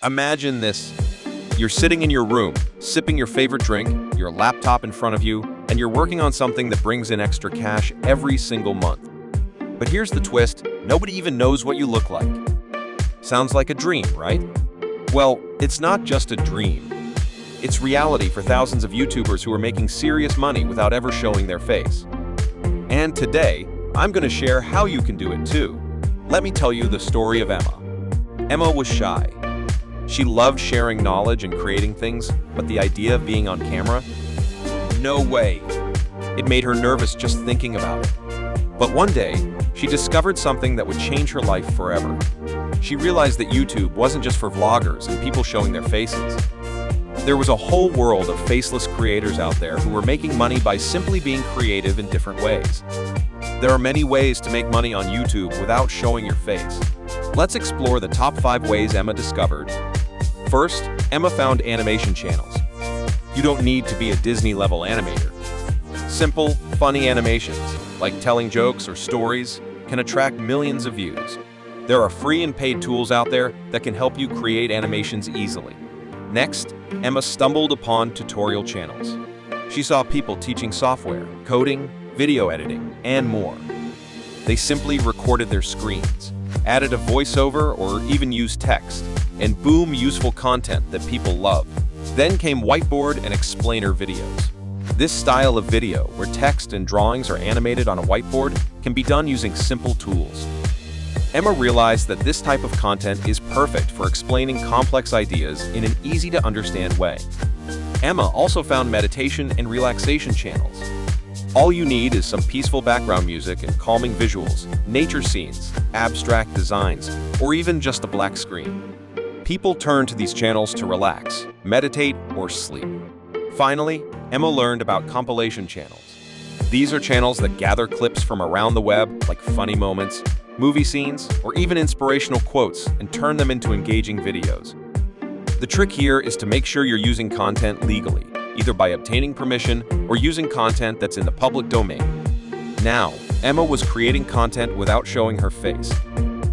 Imagine this. You're sitting in your room, sipping your favorite drink, your laptop in front of you, and you're working on something that brings in extra cash every single month. But here's the twist, nobody even knows what you look like. Sounds like a dream, right? Well, it's not just a dream. It's reality for thousands of YouTubers who are making serious money without ever showing their face. And today, I'm going to share how you can do it too. Let me tell you the story of Emma. Emma was shy. She loved sharing knowledge and creating things, but the idea of being on camera? No way. It made her nervous just thinking about it. But one day, she discovered something that would change her life forever. She realized that YouTube wasn't just for vloggers and people showing their faces. There was a whole world of faceless creators out there who were making money by simply being creative in different ways. There are many ways to make money on YouTube without showing your face. Let's explore the top 5 ways Emma discovered. First, Emma found animation channels. You don't need to be a Disney-level animator. Simple, funny animations, like telling jokes or stories, can attract millions of views. There are free and paid tools out there that can help you create animations easily. Next, Emma stumbled upon tutorial channels. She saw people teaching software, coding, video editing, and more. They simply recorded their screens, added a voiceover, or even used text, and boom, useful content that people love. Then came whiteboard and explainer videos. This style of video, where text and drawings are animated on a whiteboard, can be done using simple tools. Emma realized that this type of content is perfect for explaining complex ideas in an easy-to-understand way. Emma also found meditation and relaxation channels. All you need is some peaceful background music and calming visuals, nature scenes, abstract designs, or even just a black screen. People turn to these channels to relax, meditate, or sleep. Finally, Emma learned about compilation channels. These are channels that gather clips from around the web, like funny moments, movie scenes, or even inspirational quotes, and turn them into engaging videos. The trick here is to make sure you're using content legally, either by obtaining permission or using content that's in the public domain. Now, Emma was creating content without showing her face.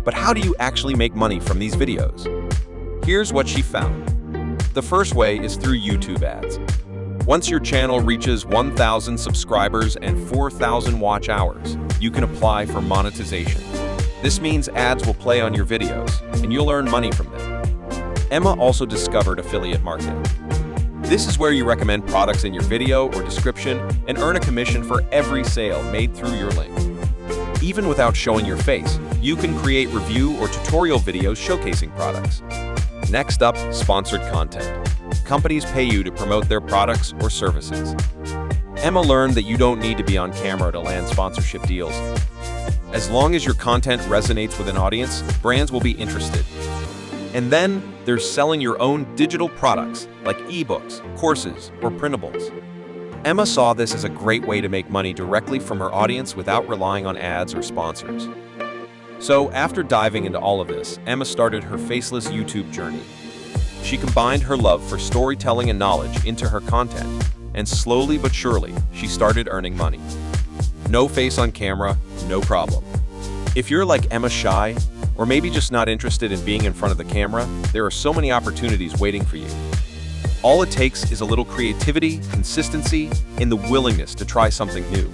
But how do you actually make money from these videos? Here's what she found. The first way is through YouTube ads. Once your channel reaches 1,000 subscribers and 4,000 watch hours, you can apply for monetization. This means ads will play on your videos, and you'll earn money from them. Emma also discovered affiliate marketing. This is where you recommend products in your video or description and earn a commission for every sale made through your link. Even without showing your face, you can create review or tutorial videos showcasing products. Next up, sponsored content. Companies pay you to promote their products or services. Emma learned that you don't need to be on camera to land sponsorship deals. As long as your content resonates with an audience, brands will be interested. And then, there's selling your own digital products, like ebooks, courses, or printables. Emma saw this as a great way to make money directly from her audience without relying on ads or sponsors. So, after diving into all of this, Emma started her faceless YouTube journey. She combined her love for storytelling and knowledge into her content, and slowly but surely, she started earning money. No face on camera, no problem. If you're like Emma, shy, or maybe just not interested in being in front of the camera, there are so many opportunities waiting for you. All it takes is a little creativity, consistency, and the willingness to try something new.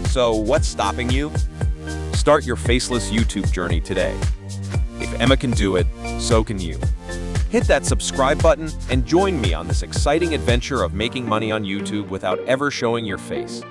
So, what's stopping you? Start your faceless YouTube journey today. If Emma can do it, so can you. Hit that subscribe button and join me on this exciting adventure of making money on YouTube without ever showing your face.